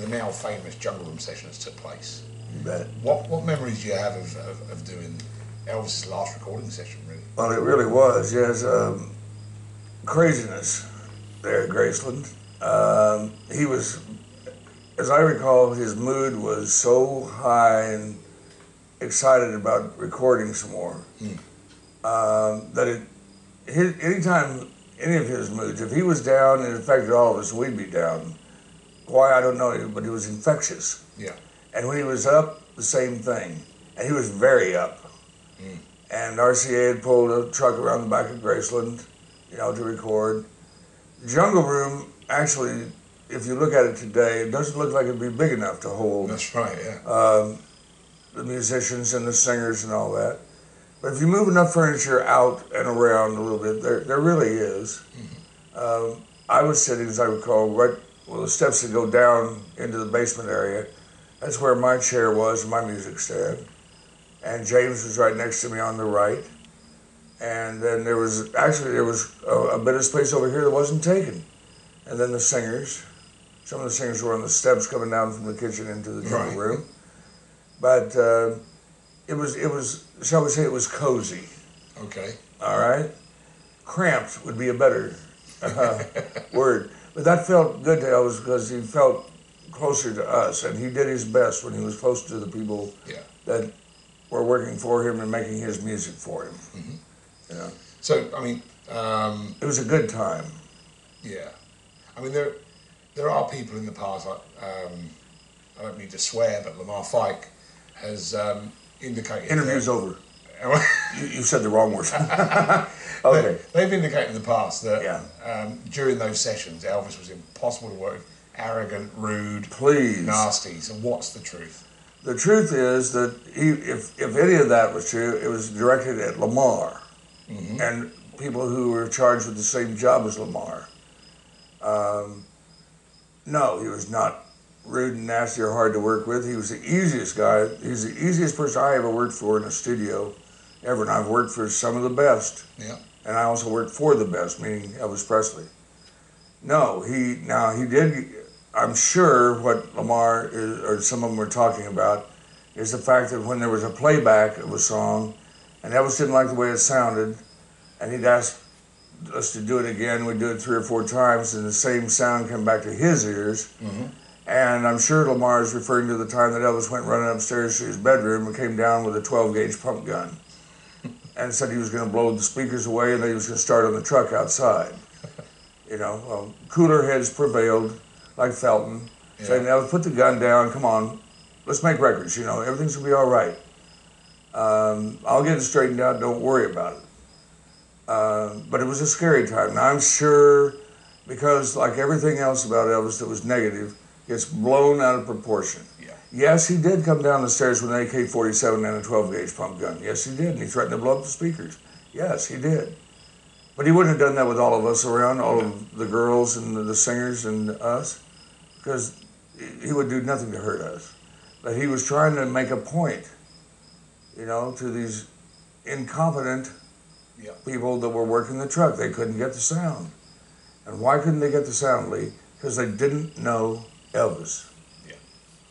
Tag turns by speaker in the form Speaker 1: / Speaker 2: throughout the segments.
Speaker 1: the now famous Jungle Room sessions took place.
Speaker 2: You bet.
Speaker 1: What memories do you have of doing Elvis's last recording session, really?
Speaker 2: Well, it really was, yes. Craziness there at Graceland. He was, as I recall, his mood was so high and excited about recording some more that anytime any of his moods, if he was down, it affected all of us, we'd be down. Why, I don't know, but it was infectious.
Speaker 1: Yeah.
Speaker 2: And when he was up, the same thing. And he was very up. And RCA had pulled a truck around the back of Graceland, you know, to record. Jungle Room, actually, if you look at it today, it doesn't look like it'd be big enough to hold.
Speaker 1: That's right, yeah.
Speaker 2: The musicians and the singers and all that. But if you move enough furniture out and around a little bit, there really is. I was sitting, as I recall, right well, the steps that go down into the basement area. That's where my chair was, my music stand. And James was right next to me on the right. And then there was a bit of space over here that wasn't taken. And then the singers, some of the singers were on the steps coming down from the kitchen into the jungle room. But it was, shall we say, it was cozy.
Speaker 1: Okay.
Speaker 2: All right? Cramped would be a better word. But that felt good to Elvis because he felt closer to us, and he did his best when he was close to the people that were working for him and making his music for him. Yeah.
Speaker 1: So, I mean...
Speaker 2: it was a good time.
Speaker 1: Yeah. I mean, there are people in the past, I don't mean to swear, but Lamar Fike has indicated...
Speaker 2: Interview's over. You said the wrong word. Okay.
Speaker 1: They've indicated in the past that during those sessions, Elvis was impossible to work with, arrogant, rude, nasty. So what's the truth?
Speaker 2: The truth is that if any of that was true, it was directed at Lamar and people who were charged with the same job as Lamar. No, he was not rude and nasty or hard to work with. He was the easiest guy. He was the easiest person I ever worked for in a studio ever, and I've worked for some of the best.
Speaker 1: Yeah.
Speaker 2: And I also worked for the best, meaning Elvis Presley. No, he did, I'm sure what Lamar is, or some of them were talking about is the fact that when there was a playback of a song and Elvis didn't like the way it sounded and he'd ask us to do it again, we'd do it 3 or 4 times and the same sound came back to his ears. And I'm sure Lamar is referring to the time that Elvis went running upstairs to his bedroom and came down with a 12-gauge pump gun and said he was going to blow the speakers away and that he was going to start on the truck outside. You know, well, cooler heads prevailed, like Felton, saying, now put the gun down, come on, let's make records, you know, everything's going to be all right. I'll get it straightened out, don't worry about it. But it was a scary time. Now, I'm sure, because like everything else about Elvis that was negative, gets blown out of proportion. Yes, he did come down the stairs with an AK-47 and a 12-gauge pump gun. Yes, he did, and he threatened to blow up the speakers. Yes, he did. But he wouldn't have done that with all of us around, all of the girls and the singers and us, because he would do nothing to hurt us. But he was trying to make a point, you know, to these incompetent people that were working the truck. They couldn't get the sound. And why couldn't they get the sound, Lee? Because they didn't know Elvis.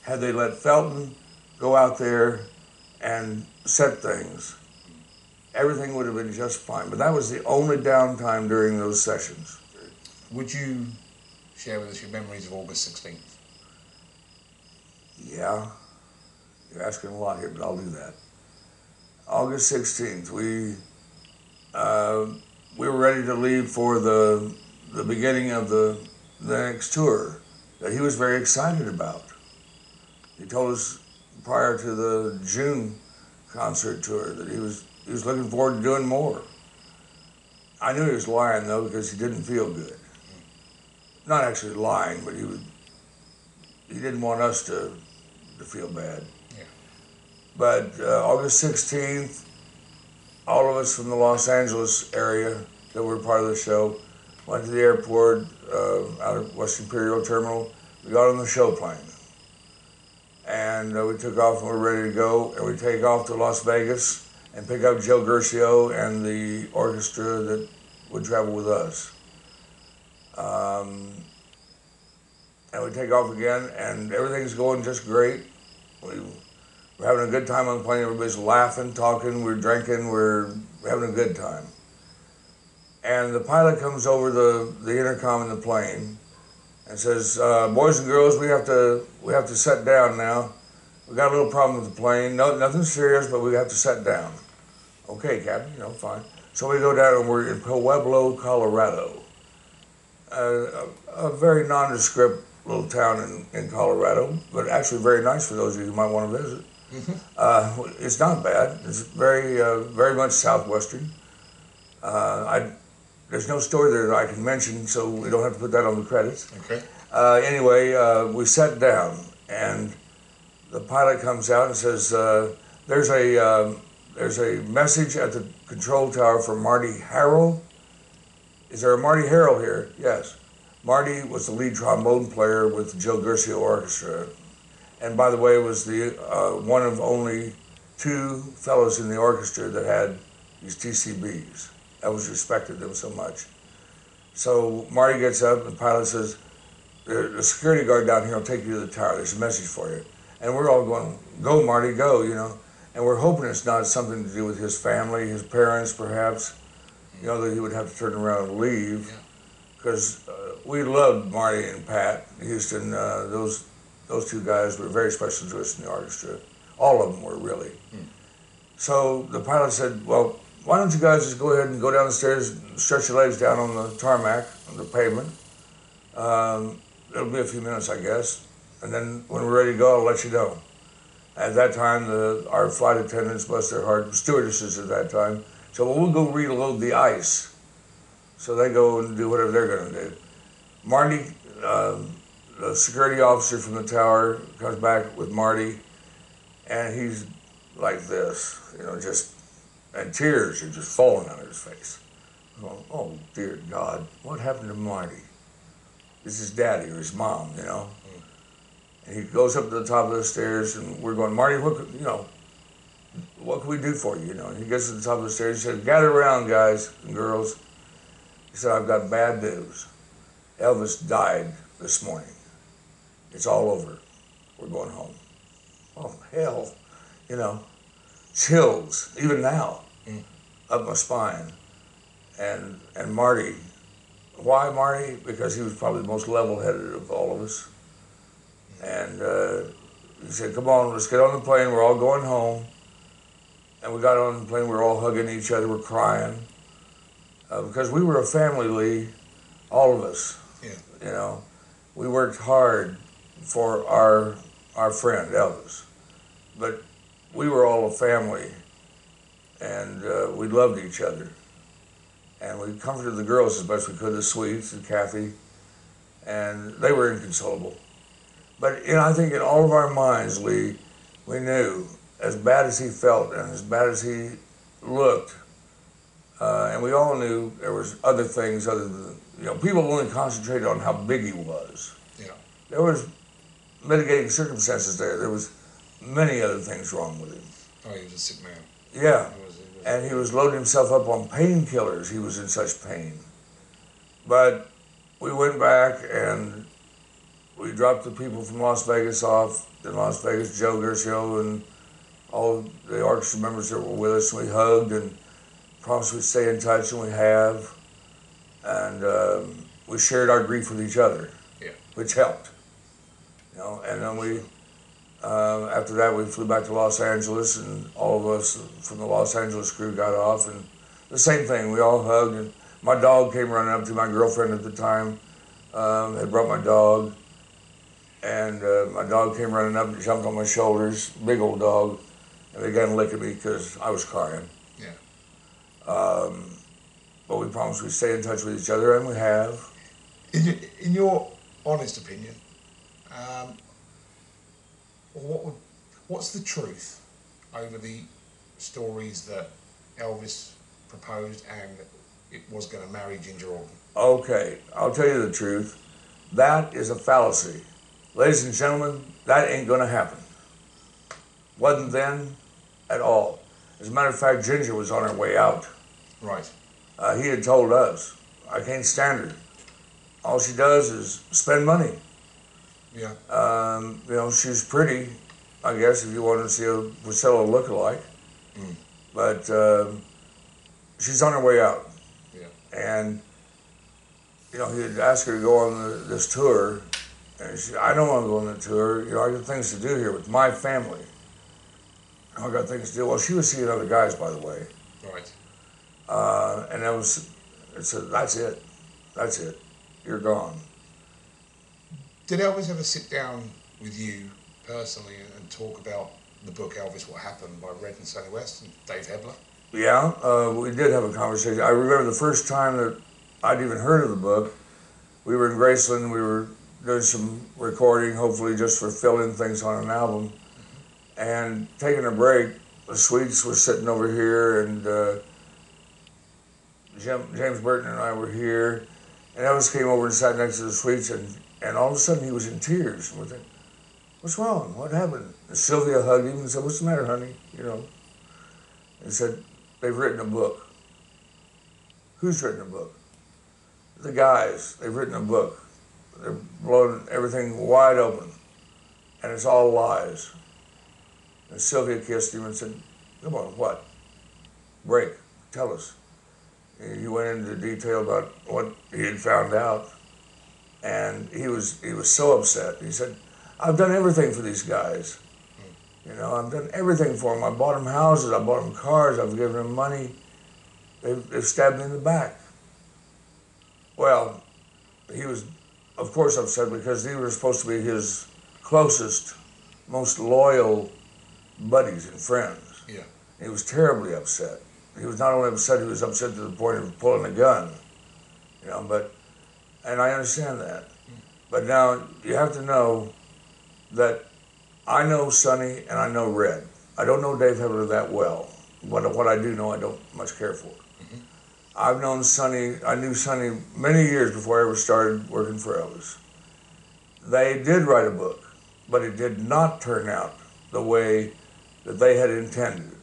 Speaker 2: Had they let Felton go out there and set things, everything would have been just fine. But that was the only downtime during those sessions.
Speaker 1: Would you share with us your memories of August 16th?
Speaker 2: Yeah. You're asking a lot here, but I'll do that. August 16th, we were ready to leave for the beginning of the next tour that he was very excited about. He told us prior to the June concert tour that he was looking forward to doing more. I knew he was lying though because he didn't feel good. Not actually lying, but he didn't want us to feel bad. But August 16th, all of us from the Los Angeles area that were part of the show went to the airport out of West Imperial Terminal. We got on the show plane. And we took off and we were ready to go. And we take off to Las Vegas and pick up Joe Gercio and the orchestra that would travel with us. And and we take off again, and everything's going just great. We're having a good time on the plane. Everybody's laughing, talking, we're drinking, we're having a good time. And the pilot comes over the intercom in the plane and says, "Boys and girls, we have to set down now. We got a little problem with the plane. No, nothing serious, but we have to set down." "Okay, Captain, fine." So we go down, and we're in Pueblo, Colorado, a very nondescript little town in Colorado, but actually very nice for those of you who might want to visit. It's not bad. It's very much southwestern. There's no story there that I can mention, so we don't have to put that on the credits.
Speaker 1: Okay.
Speaker 2: Anyway, we sat down, and the pilot comes out and says, "There's a message at the control tower for Marty Harrell." "Is there a Marty Harrell here?" "Yes." Marty was the lead trombone player with the Joe Garcia Orchestra, and by the way, was the one of only 2 fellows in the orchestra that had these TCBs. Elvis respected them so much. So Marty gets up, and the pilot says, "The security guard down here will take you to the tower. There's a message for you." And we're all going, "Go, Marty, go," And we're hoping it's not something to do with his family, his parents, perhaps, that he would have to turn around and leave. Because we loved Marty and Pat Houston. Those 2 guys were very special to us in the orchestra. All of them were, really. So the pilot said, "Well, why don't you guys just go ahead and go down the stairs and stretch your legs down on the tarmac, on the pavement. It'll be a few minutes, I guess. And then when we're ready to go, I'll let you know." At that time, our flight attendants, bless their heart, stewardesses at that time, said, "Well, we'll go reload the ice." So they go and do whatever they're going to do. Marty, the security officer from the tower, comes back with Marty, and he's like this, and tears are just falling out of his face. I'm going, "Oh, dear God, what happened to Marty? This is Daddy or his mom, And he goes up to the top of the stairs, and we're going, "Marty, what can we do for you?" And he gets to the top of the stairs. He said, "Gather around, guys and girls." He said, "I've got bad news. Elvis died this morning. It's all over. We're going home." Oh, hell, chills, even now, up my spine. And Marty, why Marty? Because he was probably the most level-headed of all of us. And he said, "Come on, let's get on the plane. We're all going home." And we got on the plane. We were all hugging each other. We're crying. Because we were a family, Lee, all of us.
Speaker 1: Yeah.
Speaker 2: We worked hard for our friend, Elvis. But we were all a family. And we loved each other. And we comforted the girls as best we could, the Sweets and Kathy. And they were inconsolable. But I think in all of our minds, Lee, we knew, as bad as he felt and as bad as he looked, and we all knew there was other things other than, people only concentrated on how big he was.
Speaker 1: Yeah.
Speaker 2: There was mitigating circumstances there. There was many other things wrong with him.
Speaker 1: Oh, he was a sick man.
Speaker 2: Yeah. And he was loading himself up on painkillers. He was in such pain. But we went back and we dropped the people from Las Vegas off in Las Vegas, Joe Garcia and all the orchestra members that were with us. We hugged and promised we'd stay in touch, and we have. And we shared our grief with each other, which helped. And then we, after that, we flew back to Los Angeles, and all of us from the Los Angeles crew got off, and the same thing. We all hugged, and my dog came running up to my girlfriend at the time. Had brought my dog, and my dog came running up and jumped on my shoulders, big old dog, and began licking me because I was crying.
Speaker 1: Yeah.
Speaker 2: But we promised we'd stay in touch with each other, and we have.
Speaker 1: In your honest opinion, what's the truth over the stories that Elvis proposed and it was going to marry Ginger Organ?
Speaker 2: Okay, I'll tell you the truth. That is a fallacy. Ladies and gentlemen, that ain't going to happen. Wasn't then at all. As a matter of fact, Ginger was on her way out.
Speaker 1: Right.
Speaker 2: He had told us, "I can't stand her. All she does is spend money.
Speaker 1: Yeah.
Speaker 2: You know, she's pretty, I guess, if you want to see a Priscilla lookalike.
Speaker 1: Mm.
Speaker 2: But she's on her way out.
Speaker 1: Yeah.
Speaker 2: And, you know, he had asked her to go on this tour. And she said, I don't want to go on the tour. You know, I got things to do here with my family. I got things to do. Well, she was seeing other guys, by the way.
Speaker 1: Right.
Speaker 2: And that was, it said, that's it. That's it. You're gone.
Speaker 1: Did Elvis ever sit down with you personally and talk about the book Elvis, What Happened by Red and Sonny West and Dave Hebler?
Speaker 2: Yeah, we did have a conversation. I remember the first time that I'd even heard of the book. We were in Graceland. We were doing some recording, hopefully just for filling things on an album. And taking a break, the Sweets were sitting over here, and James Burton and I were here. And Elvis came over and sat next to the Sweets, and all of a sudden he was in tears. And we're thinking, what's wrong? What happened? And Sylvia hugged him and said, what's the matter, honey? You know. And said, they've written a book. Who's written a book? The guys. They've written a book. They're blowing everything wide open. And it's all lies. And Sylvia kissed him and said, come on, what? Break. Tell us. And he went into detail about what he had found out. And he was so upset. He said, I've done everything for these guys. You know, I've done everything for them. I bought them houses, I bought them cars, I've given them money. They've stabbed me in the back. Well, he was, of course, upset because they were supposed to be his closest, most loyal buddies and friends.
Speaker 1: Yeah.
Speaker 2: He was terribly upset. He was not only upset, he was upset to the point of pulling a gun. You know, and I understand that. But now you have to know that I know Sonny and I know Red. I don't know Dave Hebler that well, but what I do know I don't much care for. Mm-hmm. I've known Sonny, I knew Sonny many years before I ever started working for Elvis. They did write a book, but it did not turn out the way that they had intended.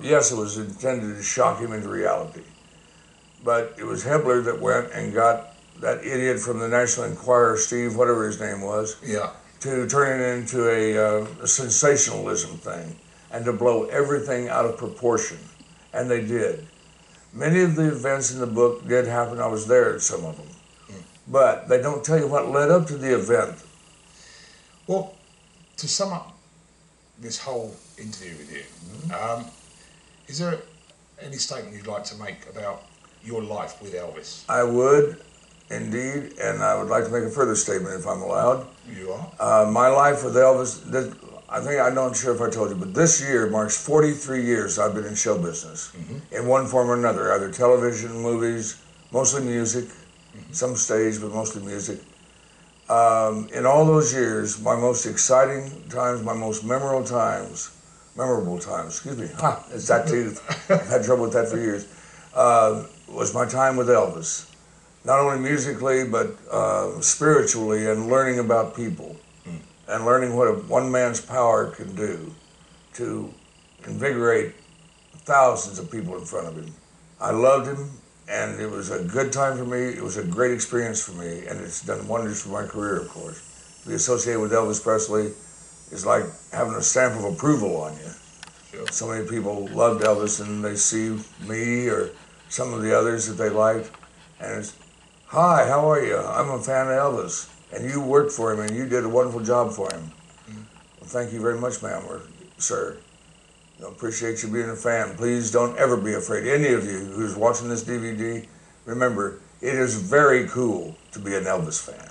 Speaker 2: Yes, it was intended to shock him into reality. But it was Hebler that went and got that idiot from the National Enquirer, Steve, whatever his name was,
Speaker 1: yeah,
Speaker 2: to turn it into a sensationalism thing and to blow everything out of proportion. And they did. Many of the events in the book did happen. I was there at some of them. But they don't tell you what led up to the event.
Speaker 1: Well, to sum up this whole interview with you, is there any statement you'd like to make about your life with Elvis?
Speaker 2: I would, indeed, and I would like to make a further statement if I'm allowed.
Speaker 1: You are?
Speaker 2: My life with Elvis, I'm not sure if I told you, but this year marks 43 years I've been in show business, in one form or another, either television, movies, mostly music, some stage, but mostly music. In all those years, my most exciting times, my most memorable times, excuse me, it's that tooth, I've had trouble with that for years, was my time with Elvis. Not only musically, but spiritually, and learning about people, and learning what one man's power can do to invigorate thousands of people in front of him. I loved him, and it was a good time for me. It was a great experience for me, and it's done wonders for my career, of course. To be associated with Elvis Presley is like having a stamp of approval on you.
Speaker 1: Sure.
Speaker 2: So many people loved Elvis, and they see me or some of the others that they liked, and it's, hi, how are you? I'm a fan of Elvis, and you worked for him, and you did a wonderful job for him. Well, thank you very much, ma'am or sir. I appreciate you being a fan. Please don't ever be afraid. Any of you who's watching this DVD, remember, it is very cool to be an Elvis fan.